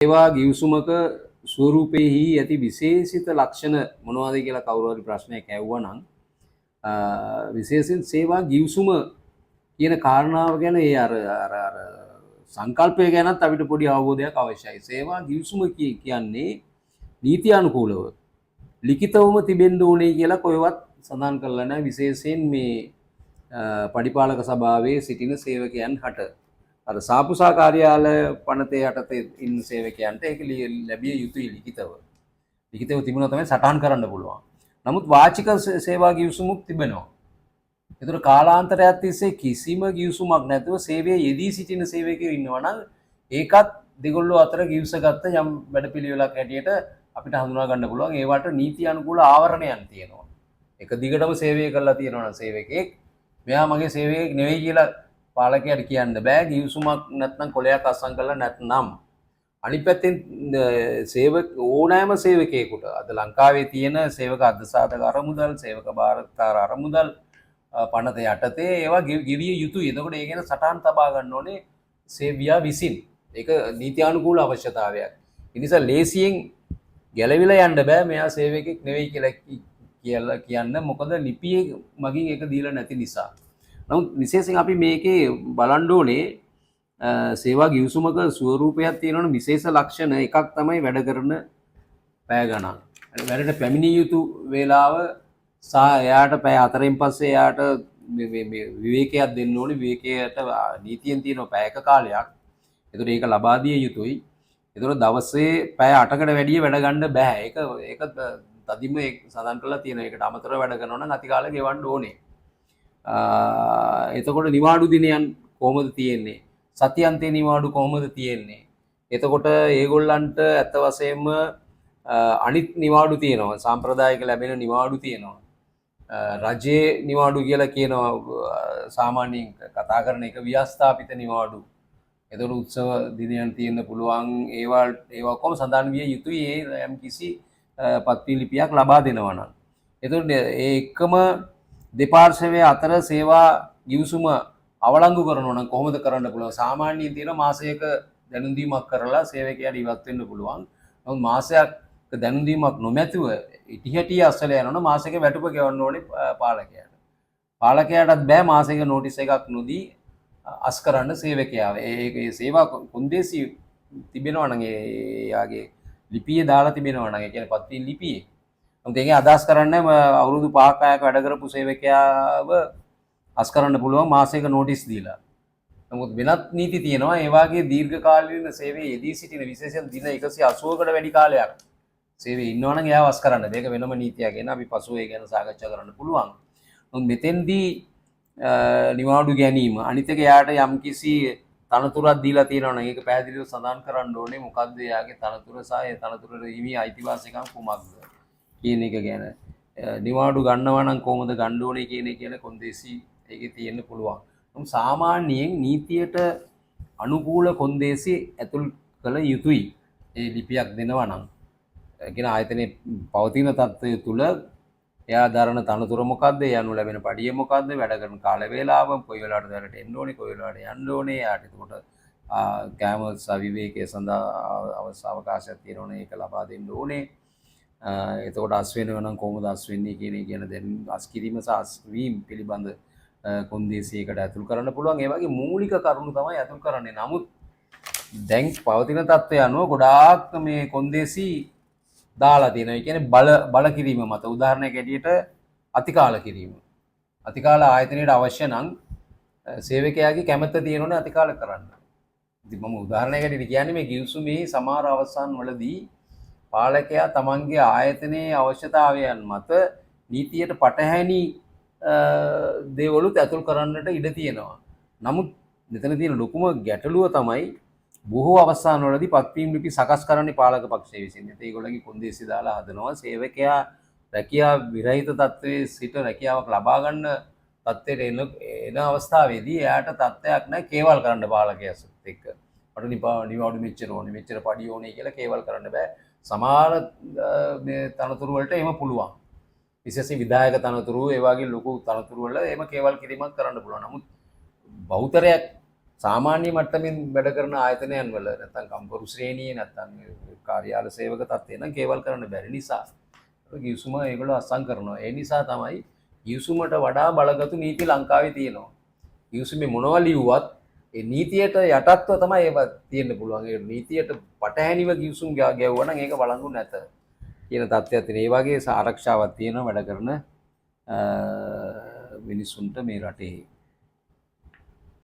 ඒවා ගිවිසුමක ස්වරූපයෙහි ඇති විශේෂිත ලක්ෂණ මොනවද කියලා කවුරු හරි ප්‍රශ්නයක් ඇහුවා නම් විශේෂයෙන් සේවා ගිවිසුම කියන කාරණාව ගැන ඒ අර සංකල්පය ගැනත් අපිට පොඩි අවබෝධයක් අවශ්‍යයි. සේවා ගිවිසුම කියන්නේ නීති අනුකූලව ලිඛිතවම තිබෙන්න ඕනේ කියලා කොහෙවත් සඳහන් කරලා නැහැ. විශේෂයෙන් මේ පඩිපාලක සභාවේ සිටින සේවකයන් හට අර සාපුසා කාර්යාලය පනතේ යටතේ ඉන්න සේවකයන්ට ඒක ලැබිය යුතුයි ලිඛිතව. ලිඛිතව තිබුණා තමයි සටහන් කරන්න පුළුවන්. නමුත් වාචික සේවා ගිවිසුමුක් තිබෙනවා. ඒතර කාලාන්තරයක් තිස්සේ කිසිම ගිවිසුමක් නැතුව සේවයේ යෙදී සිටින සේවකයෝ ඉන්නවා නම් ඒකත් දෙගොල්ලෝ අතර ගිවිසගත්ත යම් වැඩපිළිවෙලක් හැටියට අපිට හඳුනා ගන්න පුළුවන්. ඒවට නීති අනුකූල ආවරණයන් තියෙනවා. එක දිගටම සේවය කරලා තියෙනවා නම් සේවකයෙක් මෙයා මගේ සේවකයෙක් නෙවෙයි කියලා පාලකයාට කියන්න බෑ. ගිවිසුමක් නැත්නම් කොලයක් අත්සන් කරලා නැත්නම් අනිත් පැත්තෙන් ඕනෑම සේවකයෙකුට අද ලංකාවේ තියෙන සේවක අධ්‍යසාධක අරමුදල්, සේවක භාරකාර අරමුදල් පනත යටතේ ඒවා ගෙවිය යුතුයි. එතකොට ඒ ගැන සටහන් තබා ගන්න ඕනේ සේවයා විසින්. ඒක නීත්‍යානුකූල අවශ්‍යතාවයක්. ඒ නිසා ලේසියෙන් ගැලවිලා යන්න බෑ මෙයා සේවකෙක් නෙවෙයි කියලා කියන්න. මොකද ලිපියේ මගින් ඒක දීලා නැති නිසා. නමුත් විශේෂයෙන් අපි මේකේ බලන්න ඕනේ සේවා ගිවිසුමක ස්වරූපයක් තියෙනවනේ විශේෂ ලක්ෂණ එකක් තමයි වැඩ කරන පැය ගණන්. වැඩට පැමිණිය යුතු වේලාව සහ එයාට පැය 4න් පස්සේ එයාට විවේකයක් දෙන්න ඕනේ. විවේකයට නීතියෙන් තියෙන පැයක කාලයක්. ඒතකොට ඒක ලබා දිය යුතුයි. ඒතකොට දවසේ පැය 8කට වැඩිය වැඩ ගන්න බෑ. ඒක තදින්ම සඳහන් කරලා තියෙනවා. ඒකට අමතරව වැඩ කරනවා නම් අතිකාල ගෙවන්න ඕනේ. එතකොට නිවාඩු දිනයන් කොහොමද තියෙන්නේ? සතියන්තේ නිවාඩු කොහොමද තියෙන්නේ? එතකොට ඒගොල්ලන්ට ඇත්ත වශයෙන්ම අනිත් නිවාඩු තියෙනවා. සාම්ප්‍රදායික ලැබෙන නිවාඩු තියෙනවා. රජයේ නිවාඩු කියලා කියනවා. සාමාන්‍යයෙන් කතා කරන එක ව්‍යවස්ථාපිත නිවාඩු. එතකොට උත්සව දිනයන් තියෙන්න පුළුවන්. ඒවා කොහොම සඳහන් විය යුතුයි ඒ යම් කිසි පත්විලිපියක් ලබා දෙනවා නම්. එතකොට ඒ එකම දෙපාර්ශවයේ අතර සේවා ගිවිසුම අවලංගු කරනවා නම් කොහොමද කරන්න පුළුවන්? සාමාන්‍යයෙන් තියෙන මාසයක දැනුම් දීමක් කරලා සේවකයාට ඉවත් වෙන්න පුළුවන්. නමුත් මාසයක් දැනුම් දීමක් නොමැතිව ඉටිහැටිය අස්සල යනවනම් මාසෙක වැටුප ගෙවන්න ඕනේ පාලකයාට. පාලකයාටත් බෑ මාසෙක නෝටිස් එකක් නොදී අස් කරන්න සේවකයාව. ඒ සේවා කොන්දේසි තිබෙනවා නම් එයාගේ ලිපියේ දාලා තිබෙනවා නම් ඒ කියන්නේ පත්තින් ලිපියේ. නමුත් ඒකේ අදහස් කරන්නේ අවුරුදු 5ක් 6ක් වැඩ කරපු සේවකයාව අස් කරන්න පුළුවන් මාසයක නෝටිස් දීලා. නමුත් වෙනත් නීති තියෙනවා. ඒ වාගේ දීර්ඝකාලීන සේවයේ යෙදී සිටින විශේෂයෙන් දින 180කට වැඩි කාලයක් සේවයේ ඉන්නවනම් එයාව අස් කරන්න. මේක වෙනම නීතියක් ගැන අපි පසුව ඒ ගැන සාකච්ඡා කරන්න පුළුවන්. නමුත් මෙතෙන්දී නිවාඩු ගැනීම අනිත් එක එයාට යම්කිසි තනතුරක් දීලා තියෙනවා නම් ඒක පැහැදිලිව සඳහන් කරන්න ඕනේ. මොකද්ද එයාගේ තනතුර සහ ඒ තනතුරට හිමි අයිතිවාසිකම් කුමක්ද කියන එක ගැන. නිවාඩු ගන්නවා නම් කොහොමද ගන්න ඕනේ කියන එක ගැන කොන්දේසි ඒකේ තියෙන්න පුළුවන්. නමුත් සාමාන්‍යයෙන් නීතියට අනුකූල කොන්දේසි ඇතුල් කළ යුතුයි. ඒ ලිපියක් දෙනවා නම්. කියන ආයතනයේ පවතින තත්ත්වය තුළ එයා දරන තනතුර මොකද්ද? ඒ අනුව ලැබෙන පඩිය මොකද්ද? වැඩ කරන කාල වේලාව, කොයි වෙලාවටද වැඩට එන්න ඕනේ, කොයි වෙලාවට යන්න ඕනේ. එයාට එතකොට කෑම සවිවේකයේ සඳහා අවකාශයක් තියෙනවනේ ඒක ලබා දෙන්න ඕනේ. එතකොට අස් වෙනවා නම් කොහොමද අස් වෙන්නේ කියන එක ගැන දැන් අස් කිරීම සහ අස් වීම පිළිබඳ කොන්දේසියකට ඇතුල් කරන්න පුළුවන්. ඒ වගේ මූලික කරුණු තමයි ඇතුල් කරන්නේ. නමුත් දැන් පවතින තත්ත්වය අනුව ගොඩාක් මේ කොන්දේසි දාලා තියෙනවා. ඒ කියන්නේ බල කිරීම මත උදාහරණයක් ඇටියට අතිකාල කිරීම. අතිකාල ආයතනයට අවශ්‍ය නම් සේවකයාගේ කැමැත්ත තියෙනවනේ අතිකාල කරන්න. ඉතින් මම උදාහරණයක් ඇටියට කියන්නේ මේ ගිවිසුමේ සමහර අවස්ථාන් වලදී පාලකයා තමන්ගේ ආයතනයේ අවශ්‍යතාවයන් මත නීතියට පටහැනි දේවලුත් ඇතුල් කරන්නට ඉඩ තියෙනවා. නමුත් මෙතන තියෙන ලොකුම ගැටලුව තමයි බොහෝ අවස්ථානවලදී පත්වීම් ලිපි සකස් කරන්නේ පාලක පක්ෂය විසින්. ඒගොල්ලන්ගේ කොන්දේසි දාලා හදනවා. සේවකයා රැකියා විරහිත තත්ත්වයේ සිට රැකියාවක් ලබා ගන්න තත්ත්වයට එන අවස්ථාවේදී එයාට තත්ත්වයක් නැහැ කේවල් කරන්න පාලකයාත් එක්ක. මට නිවාඩු මෙච්චර ඕනේ, මෙච්චර පඩි ඕනේ කියලා කේවල් කරන්න බෑ. සමහර මේ තනතුරු වලට එහෙම පුළුවන්. විශේෂයෙන් විධායක තනතුරු ඒ වගේ ලොකු තනතුරු වල එහෙම කේවල් කිරීමක් කරන්න පුළුවන්. නමුත් බහුතරයක් සාමාන්‍ය මට්ටමින් වැඩ කරන ආයතනයන් වල නැත්නම් කම්කරු ශ්‍රේණියේ නැත්නම් කාර්යාල සේවක තත්ත්වය නම් කේවල් කරන්න බැරි නිසා ගිවිසුම ඒගොල්ලෝ අත්සන් කරනවා. ඒ නිසා තමයි ගිවිසුමට වඩා බලගතු නීති ලංකාවේ තියෙනවා. ගිවිසුමේ මොනවා ලියුවත් ඒ නීතියට යටත්ව තමයි ඒව තියෙන්න පුළුවන්. ඒ නීතියට පටහැනිව ගිවිසුම් ගැව්වා නම් ඒක බලංගු නැත කියන තත්ත්වයක් තියෙනවා. ඒ වගේ ආරක්ෂාවක් තියෙනවා වැඩ කරන මිනිස්සුන්ට මේ රටේ.